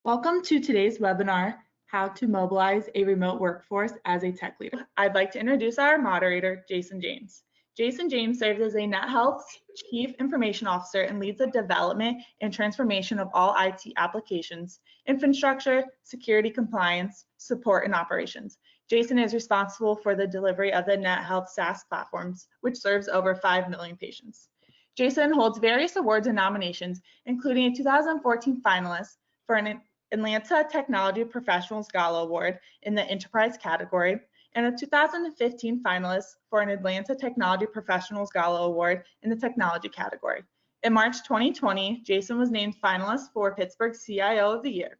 Welcome to today's webinar, How to Mobilize a Remote Workforce as a Tech Leader. I'd like to introduce our moderator, Jason James. Jason James serves as a NetHealth's Chief Information Officer and leads the development and transformation of all IT applications, infrastructure, security compliance, support, and operations. Jason is responsible for the delivery of the NetHealth SaaS platforms, which serves over 5 million patients. Jason holds various awards and nominations, including a 2014 finalist for an Atlanta Technology Professionals Gala Award in the Enterprise category, and a 2015 finalist for an Atlanta Technology Professionals Gala Award in the Technology category. In March 2020, Jason was named finalist for Pittsburgh CIO of the Year.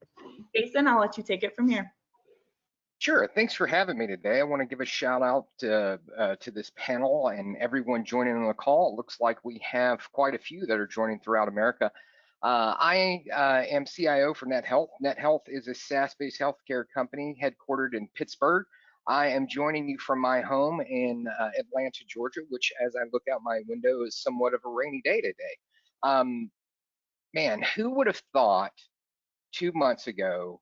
Jason, I'll let you take it from here. Sure, thanks for having me today. I want to give a shout out to this panel and everyone joining on the call. It looks like we have quite a few that are joining throughout America. I am CIO for NetHealth. NetHealth is a SaaS-based healthcare company headquartered in Pittsburgh. I am joining you from my home in Atlanta, Georgia, which as I look out my window is somewhat of a rainy day today. Man, who would have thought 2 months ago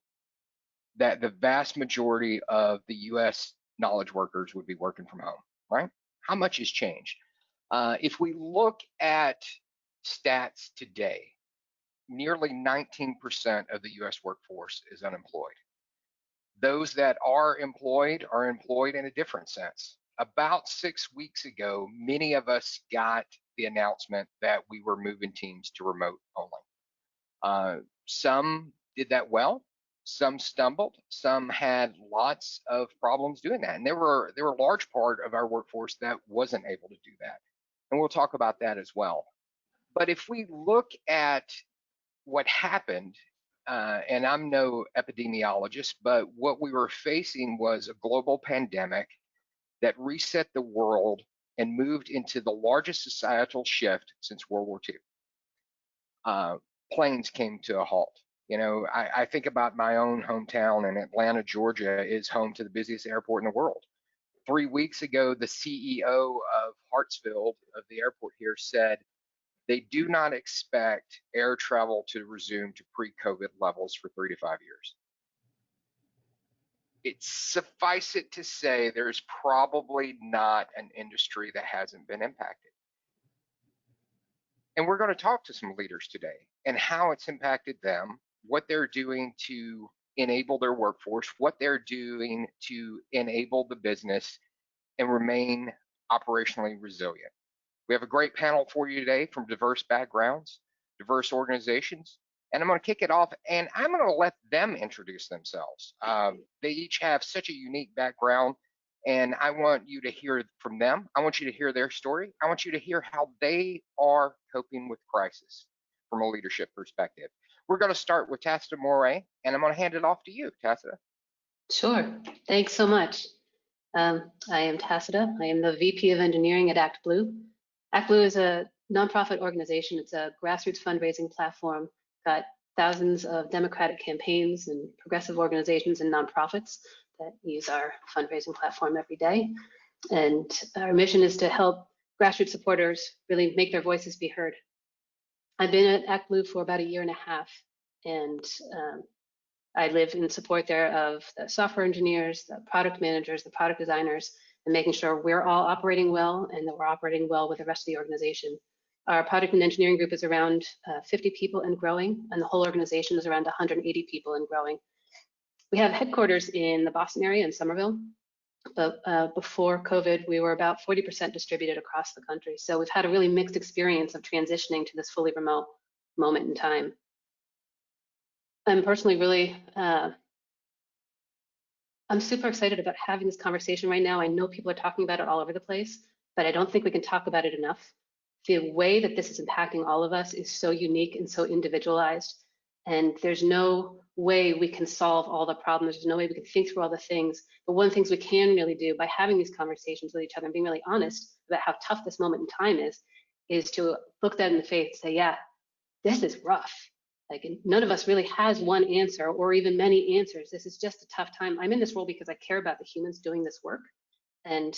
that the vast majority of the US knowledge workers would be working from home, right? How much has changed? If we look at stats today, nearly 19% of the US workforce is unemployed. Those that are employed in a different sense. About 6 weeks ago, many of us got the announcement that we were moving teams to remote only. Some did that well. Some stumbled, some had lots of problems doing that. And there were a large part of our workforce that wasn't able to do that. And we'll talk about that as well. But if we look at what happened, and I'm no epidemiologist, but what we were facing was a global pandemic that reset the world and moved into the largest societal shift since World War II. Planes came to a halt. You know, I think about my own hometown, and Atlanta, Georgia is home to the busiest airport in the world. 3 weeks ago, the CEO of Hartsfield, of the airport here, said they do not expect air travel to resume to pre-COVID levels for 3 to 5 years. It's suffice it to say there's probably not an industry that hasn't been impacted. And we're going to talk to some leaders today and how it's impacted them, what they're doing to enable their workforce, what they're doing to enable the business and remain operationally resilient. We have a great panel for you today from diverse backgrounds, diverse organizations, and I'm going to kick it off and I'm going to let them introduce themselves. They each have such a unique background, and I want you to hear from them. I want you to hear their story. I want you to hear how they are coping with crisis from a leadership perspective. We're going to start with Tacita Moray, and I'm going to hand it off to you, Tacita. Sure. Thanks so much. I am Tacita. I am the VP of Engineering at ActBlue. ActBlue is a nonprofit organization. It's a grassroots fundraising platform. Got thousands of democratic campaigns and progressive organizations and nonprofits that use our fundraising platform every day. And our mission is to help grassroots supporters really make their voices be heard. I've been at ActBlue for about 1.5 years, and I live in support there of the software engineers, the product managers, the product designers, and making sure we're all operating well and that we're operating well with the rest of the organization. Our product and engineering group is around 50 people and growing, and the whole organization is around 180 people and growing. We have headquarters in the Boston area in Somerville, but before COVID, we were about 40% distributed across the country. So we've had a really mixed experience of transitioning to this fully remote moment in time. I'm personally really, I'm super excited about having this conversation right now. I know people are talking about it all over the place, but I don't think we can talk about it enough. The way that this is impacting all of us is so unique and so individualized, and there's no way we can solve all the problems. There's no way we can think through all the things. But one of the things we can really do by having these conversations with each other and being really honest about how tough this moment in time is to look that in the face and say, yeah, this is rough. Like, none of us really has one answer or even many answers. This is just a tough time. I'm in this role because I care about the humans doing this work. And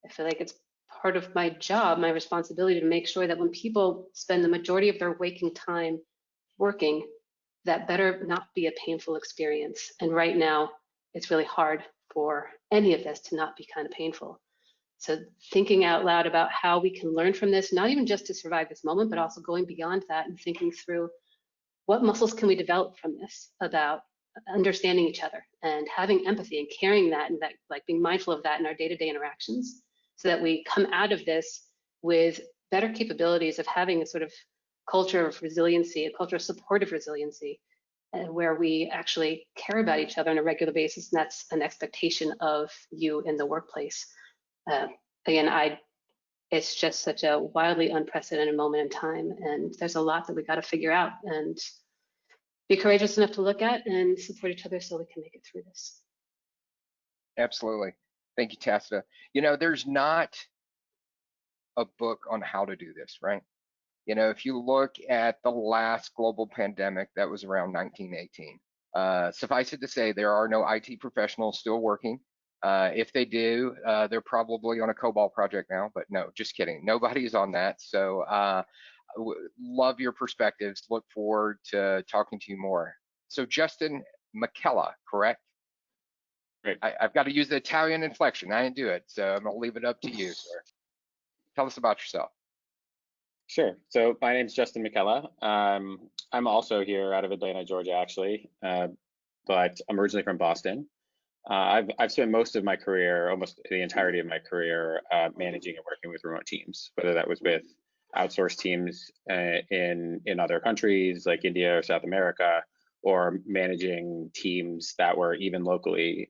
I feel like it's part of my job, my responsibility, to make sure that when people spend the majority of their waking time working, that better not be a painful experience. And right now, it's really hard for any of this to not be kind of painful. So thinking out loud about how we can learn from this, not even just to survive this moment, but also going beyond that and thinking through what muscles can we develop from this about understanding each other and having empathy and carrying that, and that, like, being mindful of that in our day-to-day interactions, so that we come out of this with better capabilities of having a sort of culture of resiliency, a culture of supportive resiliency, and where we actually care about each other on a regular basis. And that's an expectation of you in the workplace. Again, it's just such a wildly unprecedented moment in time, and there's a lot that we got to figure out and be courageous enough to look at and support each other so we can make it through this. Absolutely. Thank you, Tacita. You know, there's not a book on how to do this, right? You know, if you look at the last global pandemic, that was around 1918. Suffice it to say, there are no IT professionals still working. If they do, they're probably on a COBOL project now, but no, just kidding. Nobody's on that. So love your perspectives. Look forward to talking to you more. So Justin McElligott, correct? Great. I've got to use the Italian inflection. I didn't do it, so I'm gonna leave it up to you, sir. Tell us about yourself. Sure. So my name is Justin McElligott. I'm also here out of Atlanta, Georgia, actually, but I'm originally from Boston. I've spent most of my career, almost the entirety of my career, managing and working with remote teams, whether that was with outsourced teams in other countries like India or South America, or managing teams that were even locally.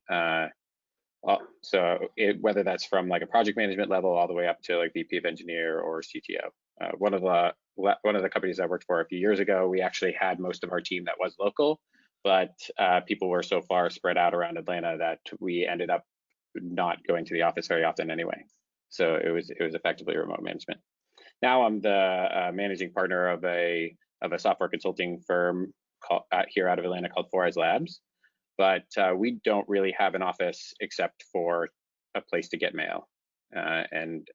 Whether that's from like a project management level all the way up to like VP of engineer or CTO. One of the companies I worked for a few years ago, we actually had most of our team that was local, but people were so far spread out around Atlanta that we ended up not going to the office very often anyway. So it was effectively remote management. Now I'm the managing partner of a software consulting firm here out of Atlanta called 4eyes Labs, but we don't really have an office except for a place to get mail and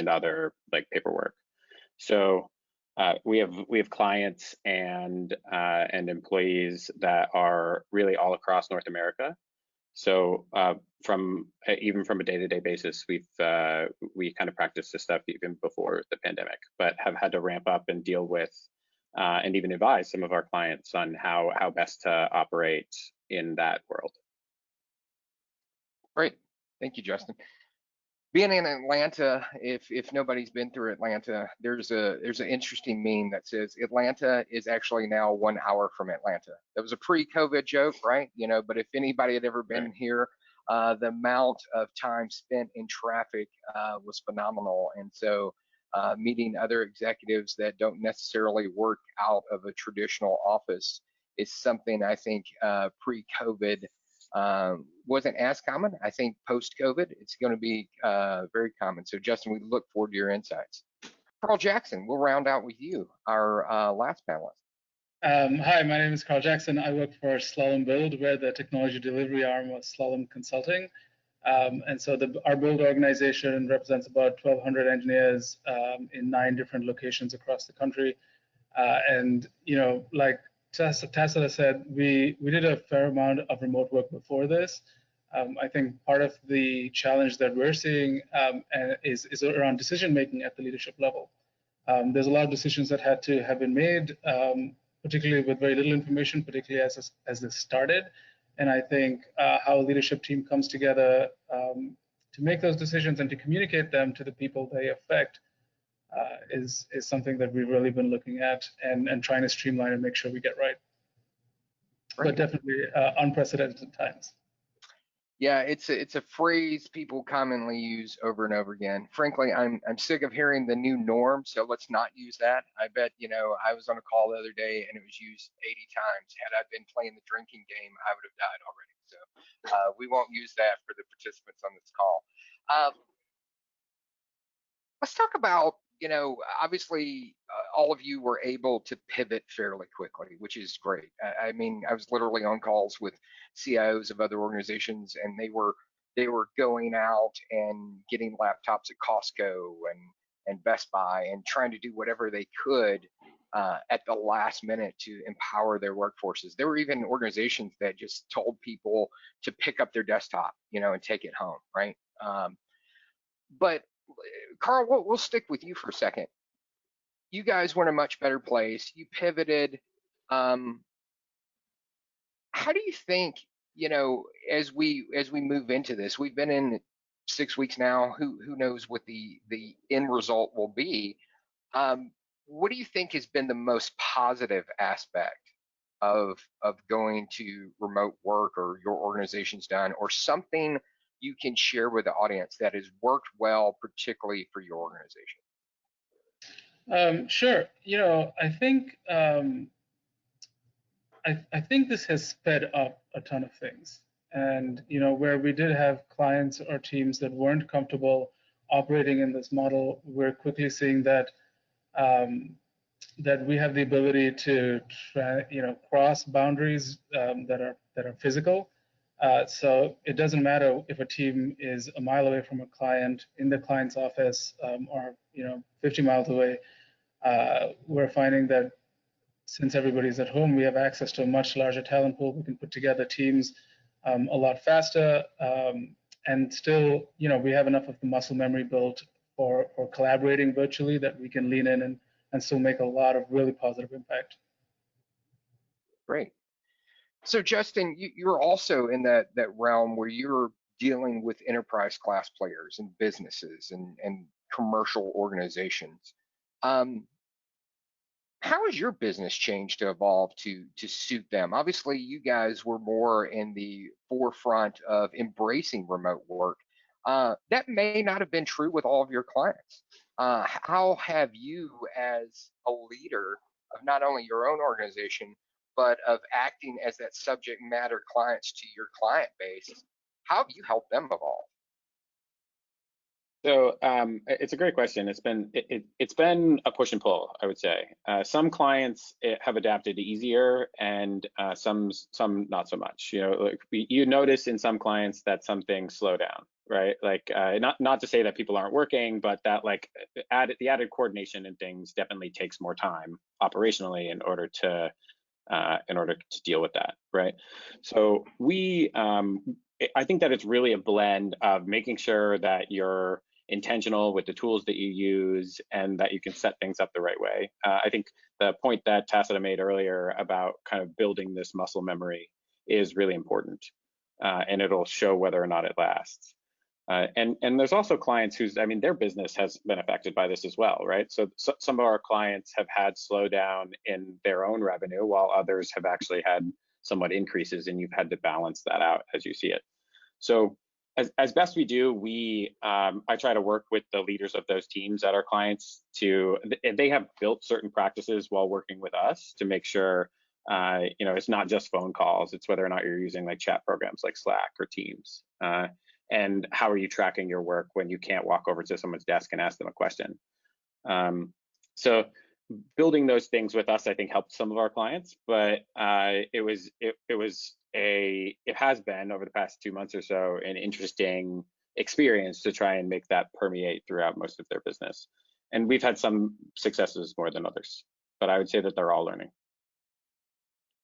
other like paperwork. So we have clients and employees that are really all across North America. So even from a day-to-day basis, we kind of practiced this stuff even before the pandemic, but have had to ramp up and deal with and even advise some of our clients on how best to operate in that world. Great. Thank you, Justin. Being in Atlanta, if nobody's been through Atlanta, there's an interesting meme that says Atlanta is actually now 1 hour from Atlanta. That was a pre-COVID joke, right? You know, but if anybody had ever been here, the amount of time spent in traffic was phenomenal. And so meeting other executives that don't necessarily work out of a traditional office is something I think pre-COVID wasn't as common. I think post-COVID, it's going to be very common. So Justin, we look forward to your insights. Carl Jackson, we'll round out with you, our last panelist. Hi, my name is Carl Jackson. I work for Slalom Build. We're the technology delivery arm of Slalom Consulting. And so our Build organization represents about 1,200 engineers in 9 different locations across the country. And, you know, like Tacita said, we did a fair amount of remote work before this. I think part of the challenge that we're seeing is around decision making at the leadership level. There's a lot of decisions that had to have been made, particularly with very little information, particularly as this started. And I think how a leadership team comes together to make those decisions and to communicate them to the people they affect is something that we've really been looking at and trying to streamline and make sure we get right. But definitely unprecedented times. Yeah, it's a phrase people commonly use over and over again. Frankly, I'm sick of hearing the new norm, so let's not use that. I bet, you know, I was on a call the other day and it was used 80 times. Had I been playing the drinking game, I would have died already. So we won't use that for the participants on this call. Let's talk about, you know, obviously all of you were able to pivot fairly quickly, which is great. I mean, I was literally on calls with CIOs of other organizations, and they were going out and getting laptops at Costco and Best Buy and trying to do whatever they could at the last minute to empower their workforces. There were even organizations that just told people to pick up their desktop, and take it home, right? But Carl, we'll stick with you for a second. You guys were in a much better place. You pivoted. How do you think, as we move into this, we've been in 6 weeks now. Who knows what the end result will be? What do you think has been the most positive aspect of going to remote work, or your organization's done, or something you can share with the audience that has worked well, particularly for your organization? Sure. I think I think this has sped up a ton of things. And where we did have clients or teams that weren't comfortable operating in this model, we're quickly seeing that that we have the ability to cross boundaries that are physical. So it doesn't matter if a team is a mile away from a client, in the client's office, or 50 miles away. We're finding that since everybody's at home, we have access to a much larger talent pool. We can put together teams a lot faster, and still, we have enough of the muscle memory built for collaborating virtually that we can lean in and still make a lot of really positive impact. Great. So Justin, you're also in that realm where you're dealing with enterprise class players and businesses and commercial organizations. How has your business changed to evolve to suit them? Obviously, you guys were more in the forefront of embracing remote work. That may not have been true with all of your clients. How have you, as a leader of not only your own organization, but of acting as that subject matter clients to your client base, how have you helped them evolve? So it's a great question. It's been a push and pull, I would say. Some clients have adapted easier, and some not so much. You notice in some clients that some things slow down, right? Like not to say that people aren't working, but that the added coordination and things definitely takes more time operationally in order to deal with that, right? So I think that it's really a blend of making sure that you're intentional with the tools that you use and that you can set things up the right way. I think the point that Tacita made earlier about kind of building this muscle memory is really important, and it'll show whether or not it lasts. And there's also clients their business has been affected by this as well, right? So some of our clients have had slowdown in their own revenue, while others have actually had somewhat increases, and you've had to balance that out as you see it. So as best we do, I try to work with the leaders of those teams at our clients they have built certain practices while working with us to make sure, it's not just phone calls, it's whether or not you're using like chat programs like Slack or Teams. And how are you tracking your work when you can't walk over to someone's desk and ask them a question? So building those things with us, I think, helped some of our clients, but it has been over the past 2 months or so an interesting experience to try and make that permeate throughout most of their business. And we've had some successes more than others, but I would say that they're all learning.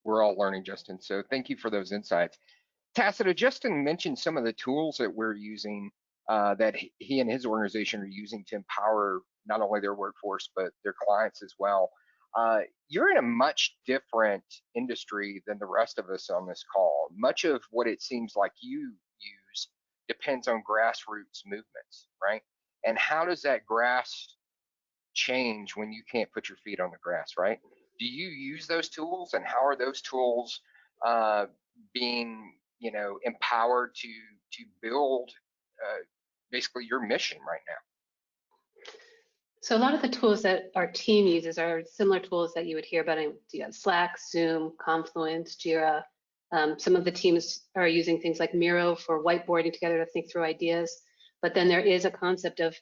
We're all learning, Justin. So thank you for those insights. Tacita, Justin mentioned some of the tools that we're using, that he and his organization are using to empower not only their workforce, but their clients as well. You're in a much different industry than the rest of us on this call. Much of what it seems like you use depends on grassroots movements, right? And how does that grass change when you can't put your feet on the grass, right? Do you use those tools, and how are those tools being empowered to build basically your mission right now? So a lot of the tools that our team uses are similar tools that you would hear about in Slack, Zoom, Confluence, Jira. Some of the teams are using things like Miro for whiteboarding together to think through ideas. But then there is a concept of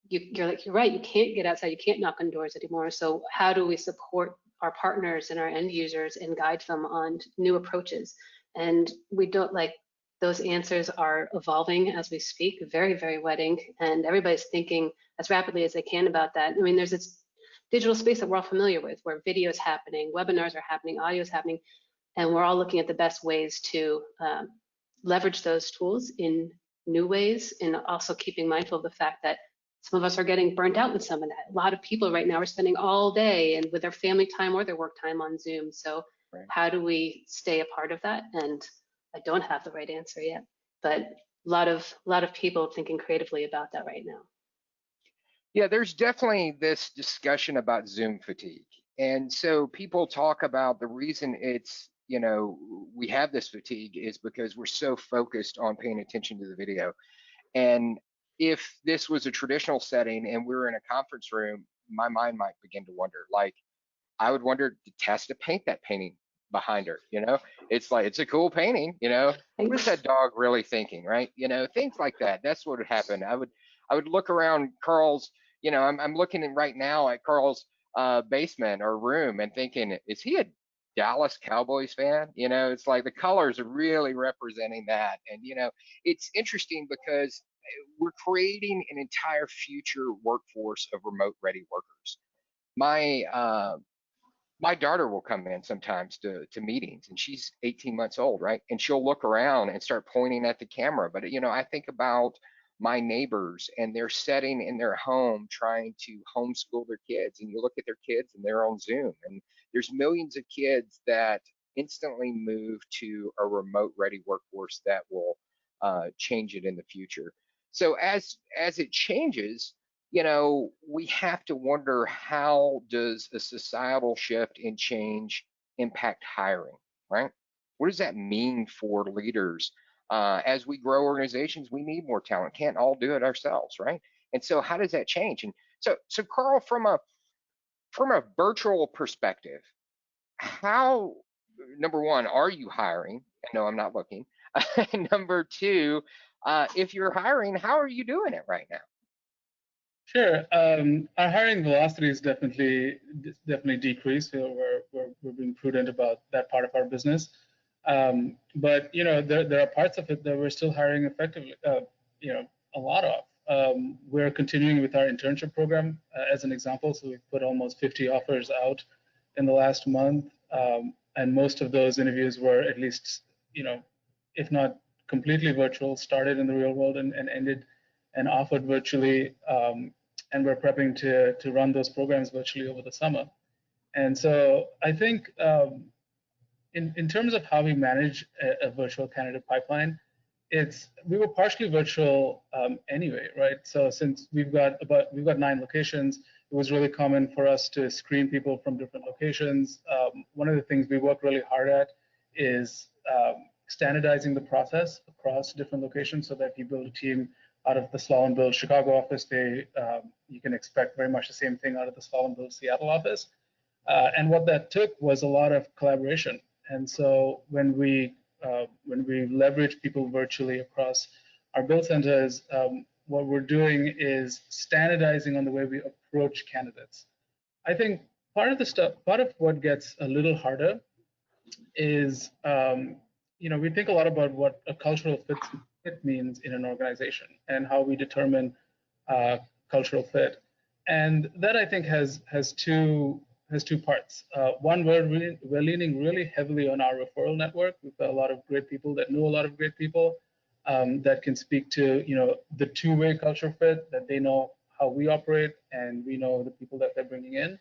you're right, you can't get outside, you can't knock on doors anymore. So how do we support our partners and our end users and guide them on new approaches? And we don't those answers are evolving as we speak, very, very wedding, and everybody's thinking as rapidly as they can about that. I mean, there's this digital space that we're all familiar with, where video is happening, webinars are happening, audio is happening, and we're all looking at the best ways to leverage those tools in new ways, and also keeping mindful of the fact that some of us are getting burnt out with some of that. A lot of people right now are spending all day and with their family time or their work time on Zoom. So Right. how do we stay a part of that? And I don't have the right answer yet, but a lot of people thinking creatively about that right now. Yeah, there's definitely this discussion about Zoom fatigue. And so people talk about the reason it's, you know, we have this fatigue is because we're so focused on paying attention to the video. And if this was a traditional setting and we were in a conference room, my mind might begin to wonder, like, I would wonder, did Tessa paint that painting behind her? You know, it's like, it's a cool painting, you know, what is that dog really thinking, right? You know, things like that. That's what would happen. I would look around Carl's, you know, I'm looking at right now at Carl's basement or room and thinking, is he a Dallas Cowboys fan? You know, it's like the colors are really representing that. And, you know, it's interesting because we're creating an entire future workforce of remote ready workers. My daughter will come in sometimes to meetings, and she's 18 months old, right? And she'll look around and start pointing at the camera. But, you know, I think about my neighbors, and they're sitting in their home trying to homeschool their kids. And you look at their kids and they're on Zoom. And there's millions of kids that instantly move to a remote ready workforce that will change it in the future. So as it changes, you know, we have to wonder, how does a societal shift and change impact hiring, right? What does that mean for leaders? As we grow organizations, we need more talent. Can't all do it ourselves, right? And so how does that change? And so Carl, from a virtual perspective, how, number one, are you hiring? No, I'm not looking. Number two, if you're hiring, how are you doing it right now? Sure. Our hiring velocity is definitely decreased. So we're being prudent about that part of our business. But you know, there are parts of it that we're still hiring effectively. You know, a lot of. We're continuing with our internship program as an example. So we've put almost 50 offers out in the last month, and most of those interviews were at least, you know, if not completely virtual, started in the real world and ended and offered virtually, and we're prepping to run those programs virtually over the summer. And so I think in terms of how we manage a virtual candidate pipeline, we were partially virtual anyway, right? So since we've got 9 locations, it was really common for us to screen people from different locations. One of the things we work really hard at is standardizing the process across different locations, so that if you build a team out of the Slalom Build Chicago office, you can expect very much the same thing out of the Slalom Build Seattle office. And what that took was a lot of collaboration. And so when we leverage people virtually across our build centers, what we're doing is standardizing on the way we approach candidates. I think part of what gets a little harder is, you know, we think a lot about what a cultural fit means in an organization and how we determine cultural fit. And that, I think, has two parts. One, we're leaning really heavily on our referral network. We've got a lot of great people that know a lot of great people that can speak to, you know, the two-way culture fit, that they know how we operate and we know the people that they're bringing in.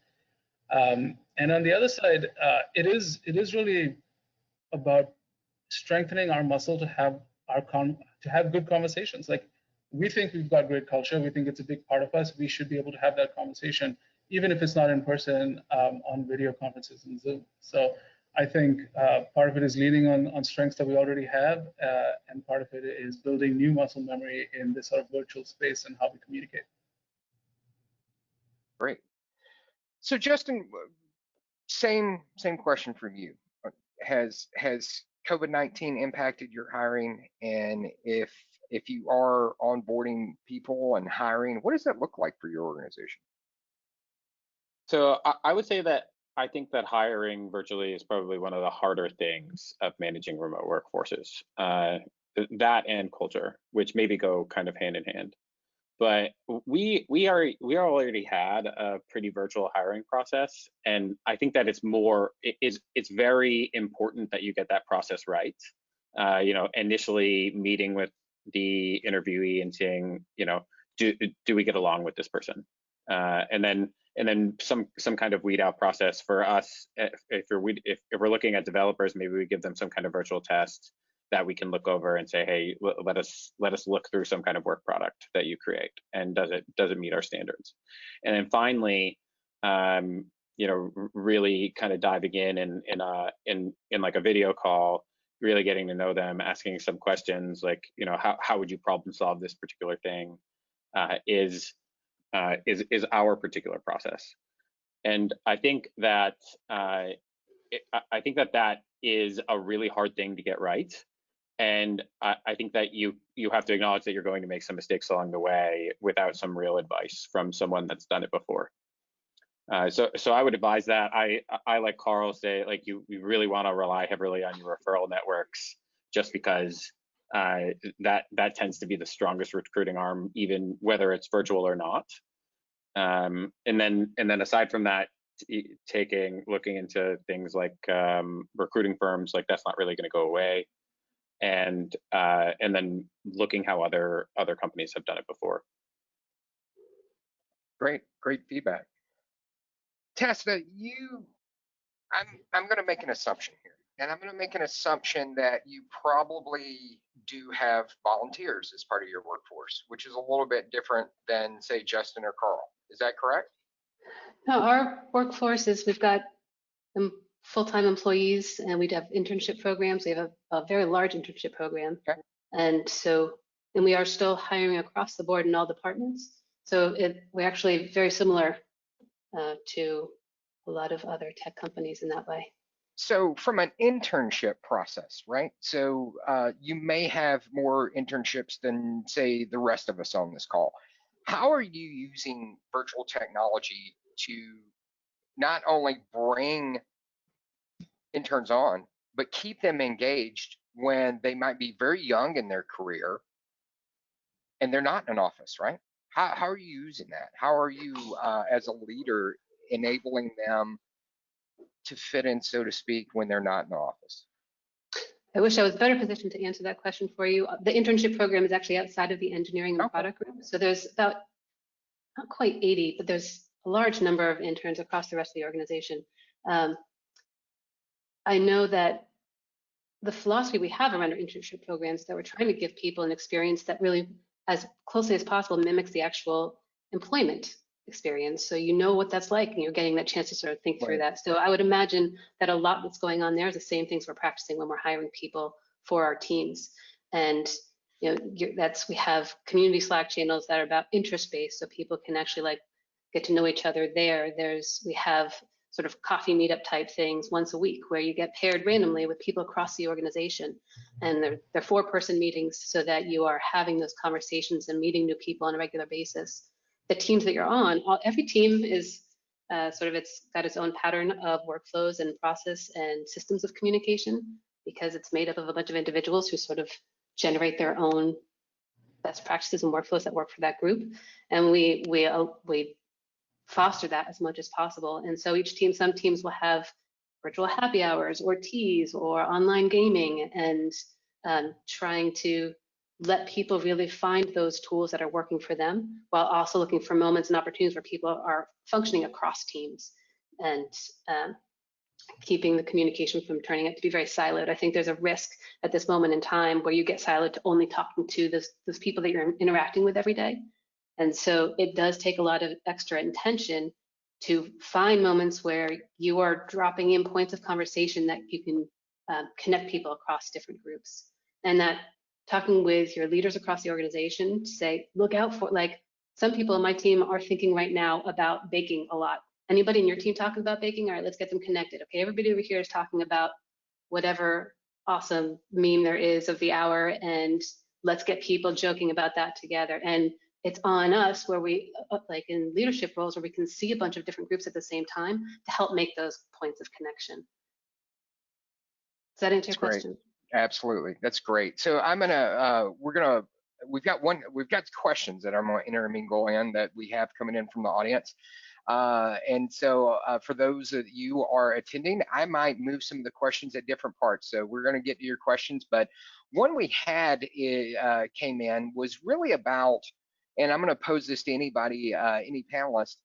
And on the other side, it is really about strengthening our muscle to have good conversations. Like, we think we've got great culture. We think it's a big part of us. We should be able to have that conversation, even if it's not in person, on video conferences and Zoom. So I think part of it is leaning on strengths that we already have, and part of it is building new muscle memory in this sort of virtual space and how we communicate. Great. So Justin, same question for you. Has COVID-19 impacted your hiring? And if you are onboarding people and hiring, what does that look like for your organization? So I would say that I think that hiring virtually is probably one of the harder things of managing remote workforces. That and culture, which maybe go kind of hand in hand. but we already had a pretty virtual hiring process, and I think that it's very important that you get that process right. Initially meeting with the interviewee and seeing, do we get along with this person, and then some kind of weed out process for us. If we're looking at developers, maybe we give them some kind of virtual test that we can look over and say, hey, let us look through some kind of work product that you create, and does it meet our standards? And then finally, really kind of diving in like a video call, really getting to know them, asking some questions like, how would you problem solve this particular thing, is our particular process. And I think that that is a really hard thing to get right. And I think that you have to acknowledge that you're going to make some mistakes along the way without some real advice from someone that's done it before. So I would advise that. I like Carl say, like, you really want to rely heavily on your referral networks, just because that tends to be the strongest recruiting arm, even whether it's virtual or not. And then aside from that, looking into things like recruiting firms, like that's not really going to go away. And then looking how other companies have done it before. Great feedback. Tessa, I'm going to make an assumption here, and I'm going to make an assumption that you probably do have volunteers as part of your workforce, which is a little bit different than, say, Justin or Carl. Is that correct? No, our workforce is, we've got full-time employees, and we have internship programs. We have a very large internship program. Okay. And we are still hiring across the board in all departments. So we're actually very similar to a lot of other tech companies in that way. So from an internship process, right? So you may have more internships than, say, the rest of us on this call. How are you using virtual technology to not only bring interns on, but keep them engaged when they might be very young in their career and they're not in an office, right? How are you using that? How are you, as a leader, enabling them to fit in, so to speak, when they're not in the office? I wish I was better positioned to answer that question for you. The internship program is actually outside of the engineering and product group. So there's about, not quite 80, but there's a large number of interns across the rest of the organization. I know that the philosophy we have around our internship programs, that we're trying to give people an experience that really, as closely as possible, mimics the actual employment experience. So you know what that's like, and you're getting that chance to sort of think through that. So I would imagine that a lot that's going on there is the same things we're practicing when we're hiring people for our teams. And we have community Slack channels that are about interest-based, so people can actually like get to know each other there. We have sort of coffee meetup type things once a week where you get paired randomly with people across the organization. And they're 4-person meetings so that you are having those conversations and meeting new people on a regular basis. The teams that you're on, every team is it's got its own pattern of workflows and process and systems of communication, because it's made up of a bunch of individuals who sort of generate their own best practices and workflows that work for that group. And we foster that as much as possible. And so each team, some teams will have virtual happy hours or teas or online gaming, and trying to let people really find those tools that are working for them, while also looking for moments and opportunities where people are functioning across teams, and keeping the communication from turning it to be very siloed. I think there's a risk at this moment in time where you get siloed to only talking to those people that you're interacting with every day. And so it does take a lot of extra intention to find moments where you are dropping in points of conversation that you can connect people across different groups. And that talking with your leaders across the organization to say, look out for, like, some people in my team are thinking right now about baking a lot. Anybody in your team talking about baking? All right, let's get them connected. Okay, everybody over here is talking about whatever awesome meme there is of the hour, and let's get people joking about that together. And it's on us, where we, like in leadership roles, where we can see a bunch of different groups at the same time to help make those points of connection. Does that answer your question? Absolutely, that's great. So we're gonna we've got questions that I'm going to intermingle in that we have coming in from the audience. And so for those that you are attending, I might move some of the questions at different parts. So we're going to get to your questions, but one we had came in was really about, and I'm going to pose this to anybody, any panelist.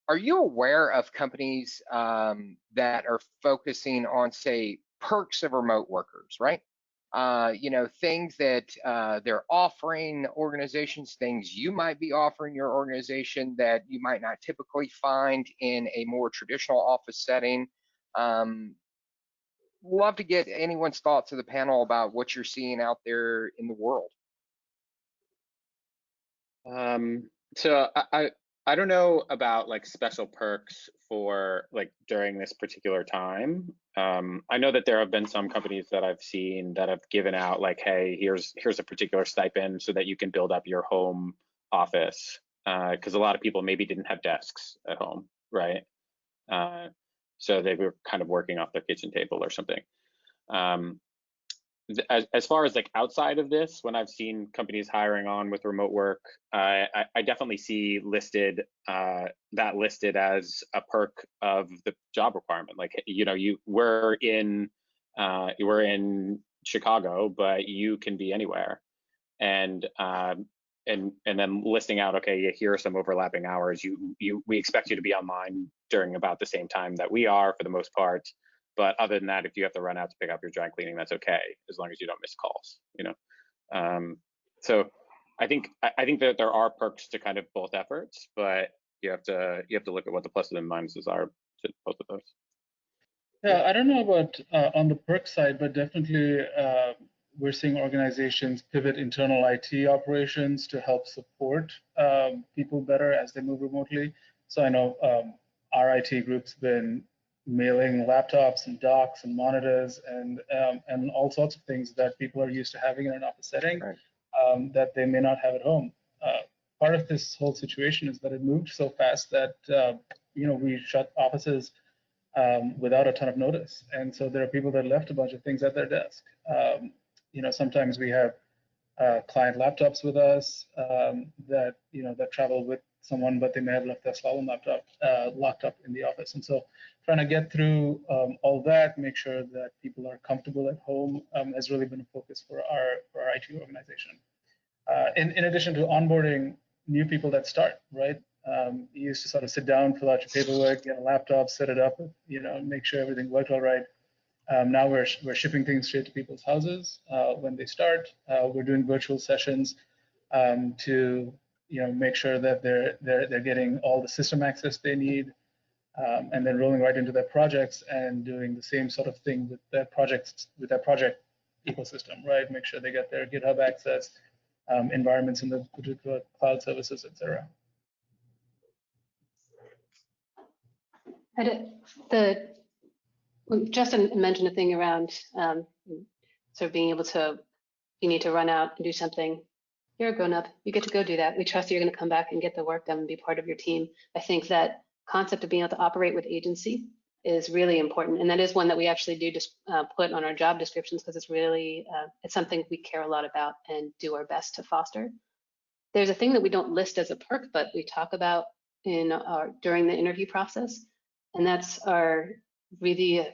Are you aware of companies that are focusing on, say, perks of remote workers, right? You know, things that they're offering organizations, things you might be offering your organization that you might not typically find in a more traditional office setting. Love to get anyone's thoughts of the panel about what you're seeing out there in the world. So I don't know about like special perks for like during this particular time. I know that there have been some companies that I've seen that have given out like, hey, here's a particular stipend so that you can build up your home office, because a lot of people maybe didn't have desks at home, right? So they were kind of working off their kitchen table or something. As far as like outside of this, when I've seen companies hiring on with remote work, I definitely see listed that listed as a perk of the job requirement. Like, you know, we're in Chicago, but you can be anywhere, and then listing out, okay, here are some overlapping hours. We expect you to be online during about the same time that we are for the most part. But other than that, if you have to run out to pick up your dry cleaning, that's okay, as long as you don't miss calls, you know. So I think that there are perks to kind of both efforts, but you have to look at what the pluses and minuses are to both of those. Yeah, I don't know about on the perk side, but definitely we're seeing organizations pivot internal IT operations to help support people better as they move remotely. So I know our IT group's been mailing laptops and docks and monitors and all sorts of things that people are used to having in an office setting, right, that they may not have at home. Part of this whole situation is that it moved so fast that you know, we shut offices without a ton of notice, and so there are people that left a bunch of things at their desk. You know, sometimes we have client laptops with us that, you know, that travel with someone, but they may have left their Slalom laptop locked up in the office. And so trying to get through all that, make sure that people are comfortable at home has really been a focus for our IT organization. In addition to onboarding new people that start, right? You used to sort of sit down, fill out your paperwork, get a laptop, set it up, you know, make sure everything worked all right. Now we're shipping things straight to people's houses when they start. We're doing virtual sessions to, you know, make sure that they're getting all the system access they need, and then rolling right into their projects and doing the same sort of thing with their project ecosystem, right? Make sure they get their GitHub access, environments in the particular cloud services, etc. Justin mentioned a thing around sort of being able to, you need to run out and do something. You're a grown up, you get to go do that. We trust you're going to come back and get the work done and be part of your team. I think that concept of being able to operate with agency is really important. And that is one that we actually do just put on our job descriptions, because it's really, it's something we care a lot about and do our best to foster. There's a thing that we don't list as a perk, but we talk about during the interview process, and that's our really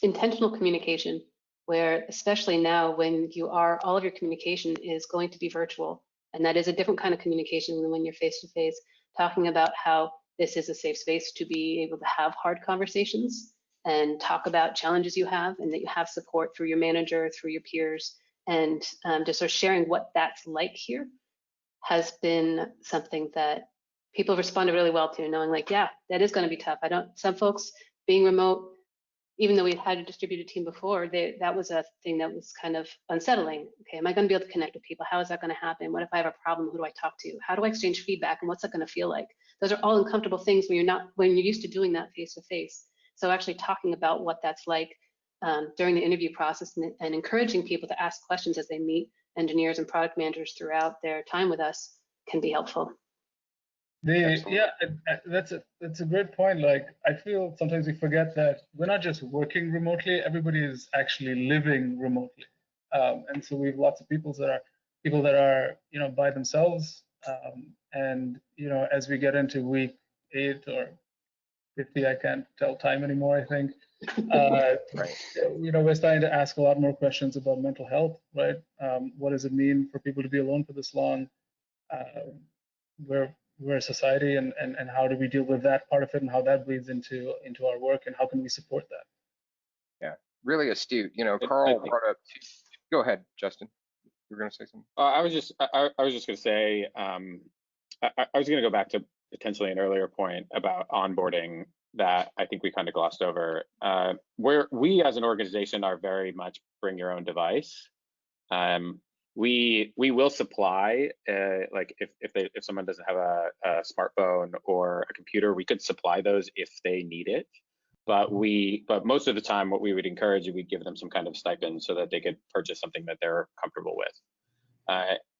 intentional communication, where especially now when all of your communication is going to be virtual, and that is a different kind of communication than when you're face-to-face, talking about how this is a safe space to be able to have hard conversations and talk about challenges you have, and that you have support through your manager, through your peers, and just sort of sharing what that's like here has been something that people responded really well to, knowing like, yeah, that is going to be tough. Some folks being remote, even though we had a distributed team before, that was a thing that was kind of unsettling. Okay, am I going to be able to connect with people? How is that going to happen? What if I have a problem? Who do I talk to? How do I exchange feedback? And what's that going to feel like? Those are all uncomfortable things when you're used to doing that face to face. So actually talking about what that's like during the interview process and encouraging people to ask questions as they meet engineers and product managers throughout their time with us can be helpful. Yeah, that's a great point. Like, I feel sometimes we forget that we're not just working remotely, everybody is actually living remotely. And so we have lots of people that are people that are, by themselves. And, as we get into week 8 or 50, I can't tell time anymore, I think. Right. We're starting to ask a lot more questions about mental health, right? What does it mean for people to be alone for this long? We're a society, and how do we deal with that part of it, and how that bleeds into our work, and how can we support that? Yeah, really astute. I Carl think- brought up. Go ahead, Justin. You were going to say something. I was just going to say, I was going to go back to potentially an earlier point about onboarding that I think we kind of glossed over. Where we as an organization are very much bring your own device. We will supply, like if someone doesn't have a smartphone or a computer, we could supply those if they need it. But most of the time, what we would encourage is we'd give them some kind of stipend so that they could purchase something that they're comfortable with.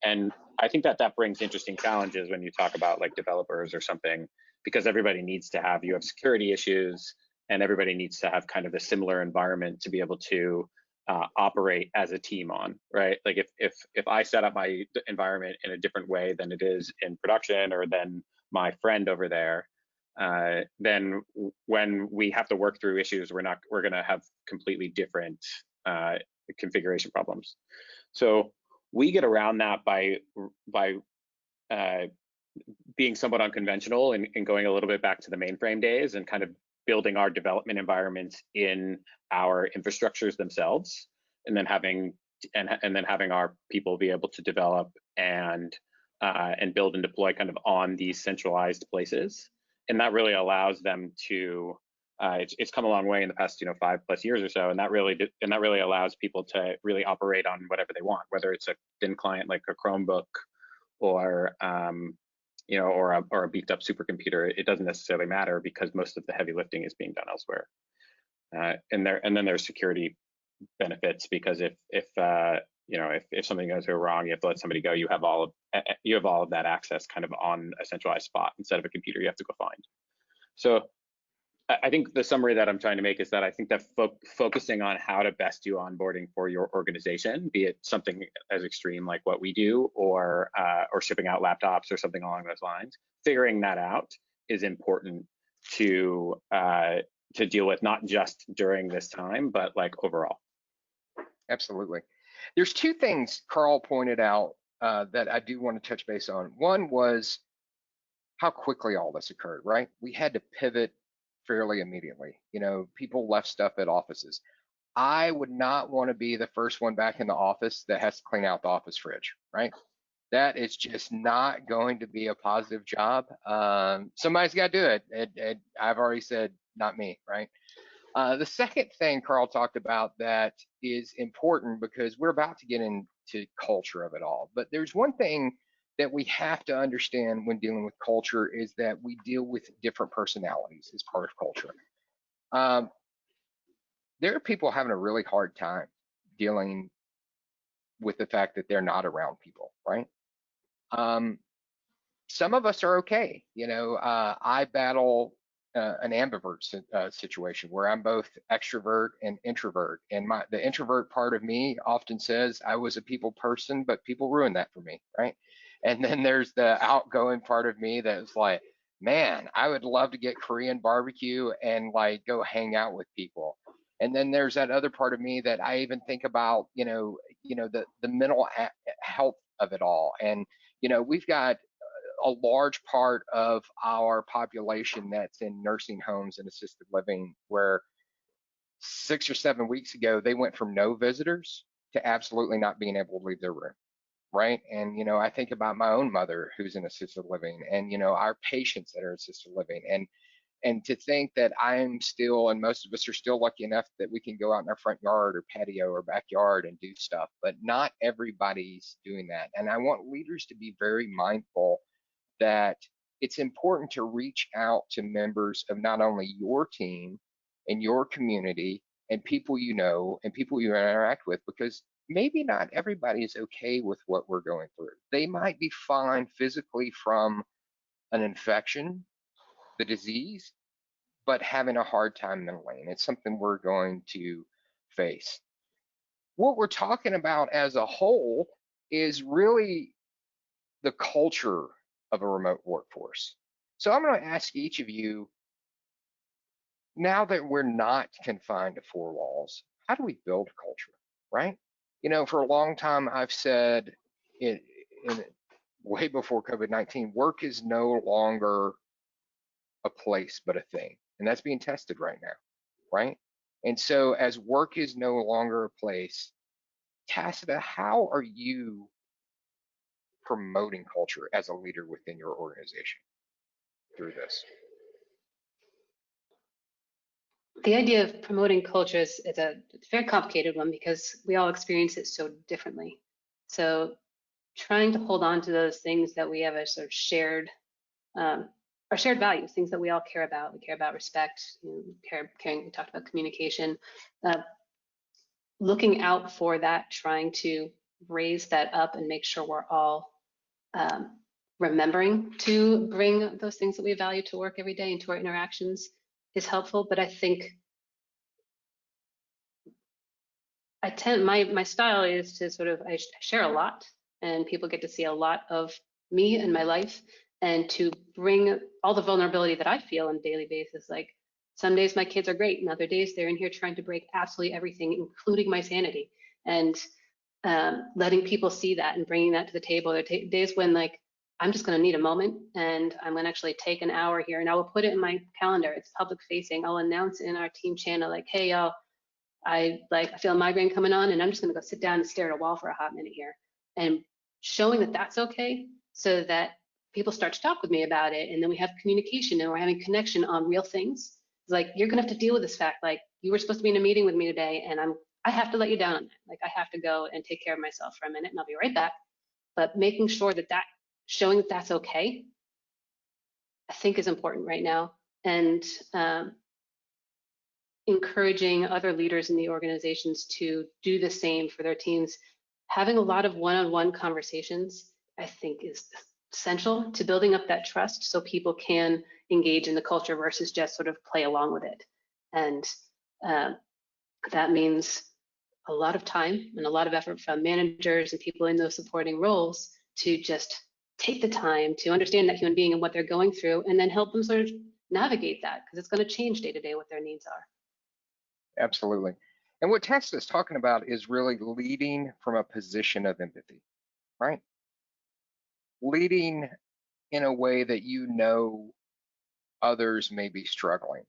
And I think that brings interesting challenges when you talk about like developers or something, because everybody needs to have, you have security issues, and everybody needs to have kind of a similar environment to be able to operate as a team on, right? Like if I set up my environment in a different way than it is in production or than my friend over there, then when we have to work through issues, we're going to have completely different configuration problems. So we get around that by being somewhat unconventional and going a little bit back to the mainframe days and kind of building our development environments in our infrastructures themselves, and then having our people be able to develop and build and deploy kind of on these centralized places. And that really allows them to it's come a long way in the past 5+ years or so, and that really allows people to really operate on whatever they want, whether it's a thin client like a Chromebook or or a beefed up supercomputer. It doesn't necessarily matter because most of the heavy lifting is being done elsewhere. And then there's security benefits, because if something goes wrong, you have to let somebody go. You have all of that access kind of on a centralized spot instead of a computer you have to go find. So I think the summary that I'm trying to make is that I think that focusing on how to best do onboarding for your organization, be it something as extreme like what we do, or shipping out laptops or something along those lines, figuring that out is important to deal with, not just during this time, but like overall. Absolutely. There's two things Carl pointed out that I do want to touch base on. One was how quickly all this occurred, right? We had to pivot fairly immediately. People left stuff at offices. I would not want to be the first one back in the office that has to clean out the office fridge, right? That is just not going to be a positive job. Somebody's got to do it. I've already said, not me, right? The second thing Carl talked about that is important, because we're about to get into culture of it all, but there's one thing that we have to understand when dealing with culture, is that we deal with different personalities as part of culture. There are people having a really hard time dealing with the fact that they're not around people, right? Some of us are okay. I battle an ambivert situation where I'm both extrovert and introvert, and the introvert part of me often says I was a people person, but people ruined that for me, right? And then there's the outgoing part of me that's like, man, I would love to get Korean barbecue and like go hang out with people. And then there's that other part of me that I even think about, the mental health of it all. And we've got a large part of our population that's in nursing homes and assisted living, where 6 or 7 weeks ago they went from no visitors to absolutely not being able to leave their room, right? And I think about my own mother who's in assisted living, and our patients that are assisted living, and to think that I'm still, and most of us are still lucky enough that we can go out in our front yard or patio or backyard and do stuff, but not everybody's doing that. And I want leaders to be very mindful that it's important to reach out to members of not only your team and your community and people and people you interact with, because maybe not everybody is okay with what we're going through. They might be fine physically from an infection, the disease, but having a hard time mentally, and it's something we're going to face. What we're talking about as a whole is really the culture of a remote workforce. So I'm going to ask each of you, now that we're not confined to four walls, how do we build culture, right? You know, for a long time, I've said way before COVID-19, work is no longer a place, but a thing. And that's being tested right now, right? And so as work is no longer a place, Tacita, how are you promoting culture as a leader within your organization through this? The idea of promoting culture is a very complicated one because we all experience it so differently. So trying to hold on to those things that we have as sort of shared, our shared values, things that we all care about. We care about respect, caring. We talked about communication. Looking out for that, trying to raise that up and make sure we're all remembering to bring those things that we value to work every day into our interactions is helpful. But I think my style is to sort of, I share a lot and people get to see a lot of me and my life, and to bring all the vulnerability that I feel on a daily basis. Like some days my kids are great and other days they're in here trying to break absolutely everything, including my sanity. And letting people see that and bringing that to the table. There are days when like, I'm just going to need a moment and I'm going to actually take an hour here and I will put it in my calendar. It's public facing. I'll announce in our team channel, like, hey, y'all, I feel a migraine coming on and I'm just going to go sit down and stare at a wall for a hot minute here. And showing that that's okay, so that people start to talk with me about it. And then we have communication and we're having connection on real things. It's like, you're going to have to deal with this fact. Like, you were supposed to be in a meeting with me today and I have to let you down on that. Like, I have to go and take care of myself for a minute and I'll be right back. But making sure that showing that that's okay, I think is important right now. And encouraging other leaders in the organizations to do the same for their teams. Having a lot of one-on-one conversations, I think, is essential to building up that trust so people can engage in the culture versus just sort of play along with it. And that means a lot of time and a lot of effort from managers and people in those supporting roles to just take the time to understand that human being and what they're going through, and then help them sort of navigate that, because it's going to change day to day what their needs are. Absolutely. And what Tacita is talking about is really leading from a position of empathy, right? Leading in a way that you know others may be struggling.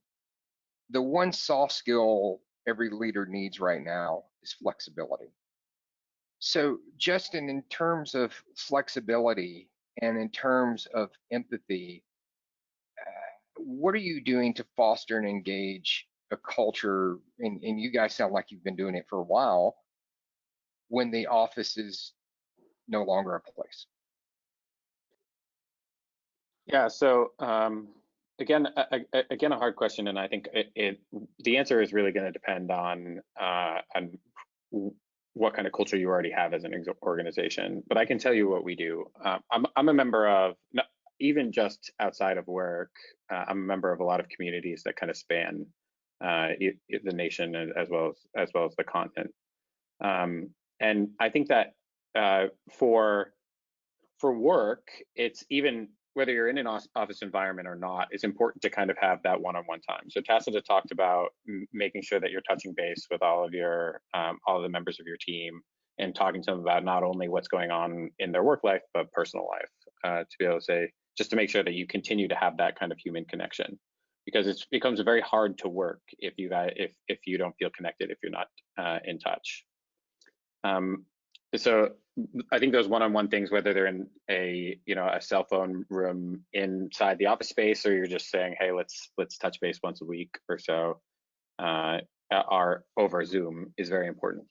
The one soft skill every leader needs right now is flexibility. So Justin, in terms of flexibility and in terms of empathy, what are you doing to foster and engage a culture, and you guys sound like you've been doing it for a while, when the office is no longer a place? Yeah, so again, a hard question, and I think the answer is really going to depend on what kind of culture you already have as an organization. But I can tell you what we do. I'm a member of, even just outside of work, I'm a member of a lot of communities that kind of span the nation as well as the continent. And I think that for work, it's, even whether you're in an office environment or not, it's important to kind of have that one-on-one time. So Tacita talked about making sure that you're touching base with all of the members of your team and talking to them about not only what's going on in their work life, but personal life, to be able to say, just to make sure that you continue to have that kind of human connection, because it becomes very hard to work if you don't feel connected, if you're not in touch. So I think those one-on-one things, whether they're in a cell phone room inside the office space, or you're just saying, hey, let's touch base once a week or so, are over Zoom, is very important.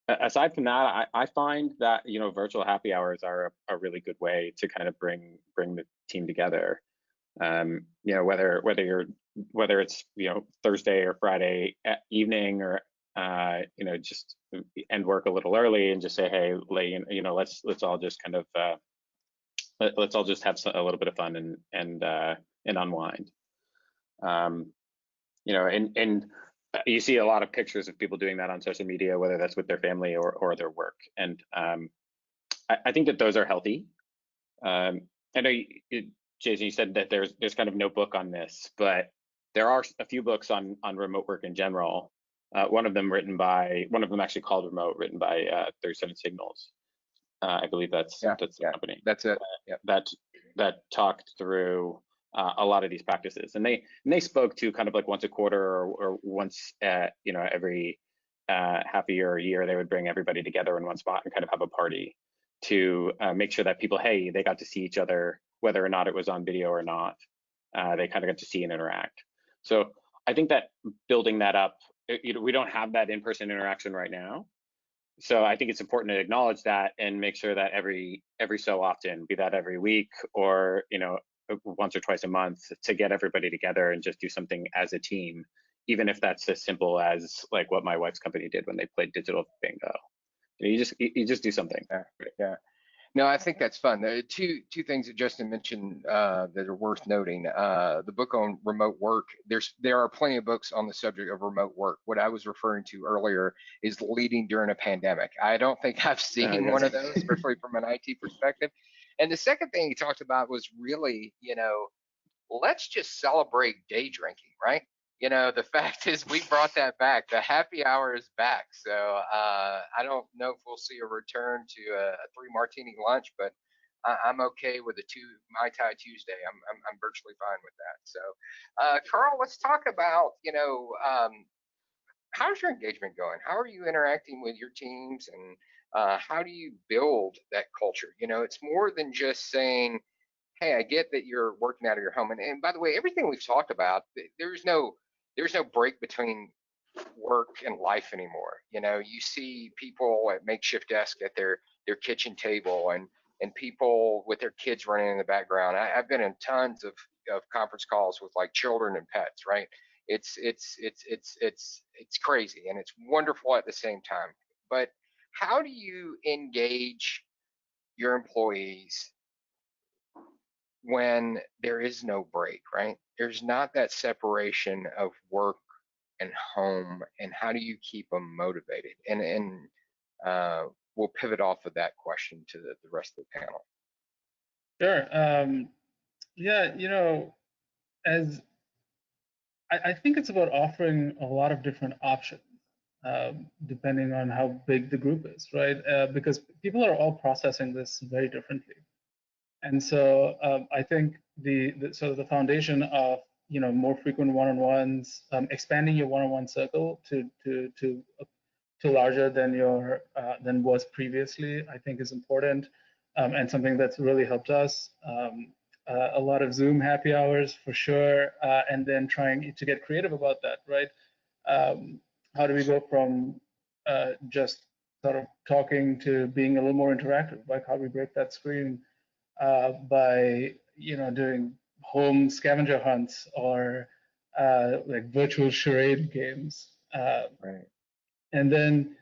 Aside from that, I find that virtual happy hours are a really good way to kind of bring the team together. Whether it's Thursday or Friday evening, or just end work a little early and just say, hey, let's all just kind of let's all just have a little bit of fun and unwind. And you see a lot of pictures of people doing that on social media, whether that's with their family or their work. And I think that those are healthy. I know, Jason, you said that there's kind of no book on this, but there are a few books on remote work in general. One of them actually called Remote, written by 37 Signals. I believe that's the company. That's it. That talked through a lot of these practices, and they spoke to kind of like once a quarter or once every half a year or a year, they would bring everybody together in one spot and kind of have a party to make sure that people, hey, they got to see each other, whether or not it was on video or not. They kind of got to see and interact. So I think that building that up, we don't have that in-person interaction right now. So I think it's important to acknowledge that and make sure that every so often, be that every week or once or twice a month, to get everybody together and just do something as a team, even if that's as simple as like what my wife's company did when they played digital bingo. You just do something. Yeah. No, I think that's fun. There are two things that Justin mentioned that are worth noting. The book on remote work, there are plenty of books on the subject of remote work. What I was referring to earlier is Leading During a Pandemic. I don't think I've seen one of those, especially from an IT perspective. And the second thing he talked about was really, let's just celebrate day drinking, right? The fact is we brought that back. The happy hour is back. So I don't know if we'll see a return to a 3 martini lunch, but I'm okay with a 2 Mai Tai Tuesday. I'm virtually fine with that. So Carl, let's talk about, how's your engagement going? How are you interacting with your teams, and how do you build that culture? It's more than just saying, hey, I get that you're working out of your home. And by the way, everything we've talked about, there's no break between work and life anymore. You see people at makeshift desk at their kitchen table, and people with their kids running in the background. I've been in tons of conference calls with like children and pets, right? It's crazy, and it's wonderful at the same time. But how do you engage your employees when there is no break, right? There's not that separation of work and home, and how do you keep them motivated? And we'll pivot off of that question to the rest of the panel. Sure. As I think it's about offering a lot of different options, depending on how big the group is, right? Because people are all processing this very differently. And so I think the foundation of more frequent one-on-ones, expanding your one-on-one circle to larger than was previously, I think is important, and something that's really helped us. A lot of Zoom happy hours for sure, and then trying to get creative about that, right? How do we go from just sort of talking to being a little more interactive? Like how do we break that screen? By doing home scavenger hunts or like virtual charade games, Right. And then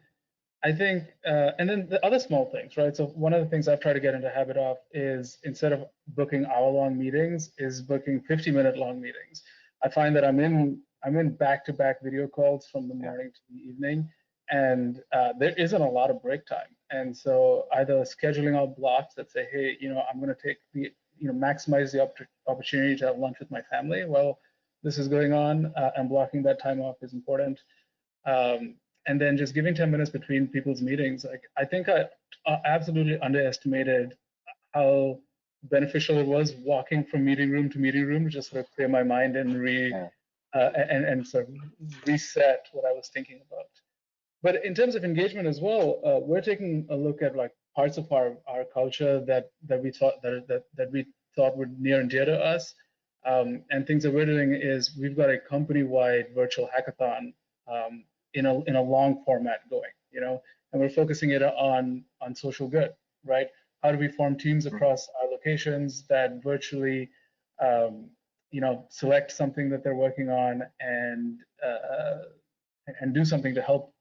I think and then the other small things, right? So one of the things I've tried to get into the habit of is, instead of booking hour-long meetings, is booking 50-minute long meetings. I find that I'm in back-to-back video calls from the morning to the evening, and there isn't a lot of break time. And so either scheduling out blocks that say, hey, I'm going to take maximize the opportunity to have lunch with my family while this is going on, and blocking that time off is important. And then just giving 10 minutes between people's meetings. Like, I think I absolutely underestimated how beneficial it was walking from meeting room to meeting room to just sort of clear my mind and and sort of reset what I was thinking about. But in terms of engagement as well, we're taking a look at like parts of our culture that we thought were near and dear to us, and things that we're doing is we've got a company-wide virtual hackathon in a long format going, and we're focusing it on social good, right? How do we form teams across our locations that virtually, select something that they're working on and do something to help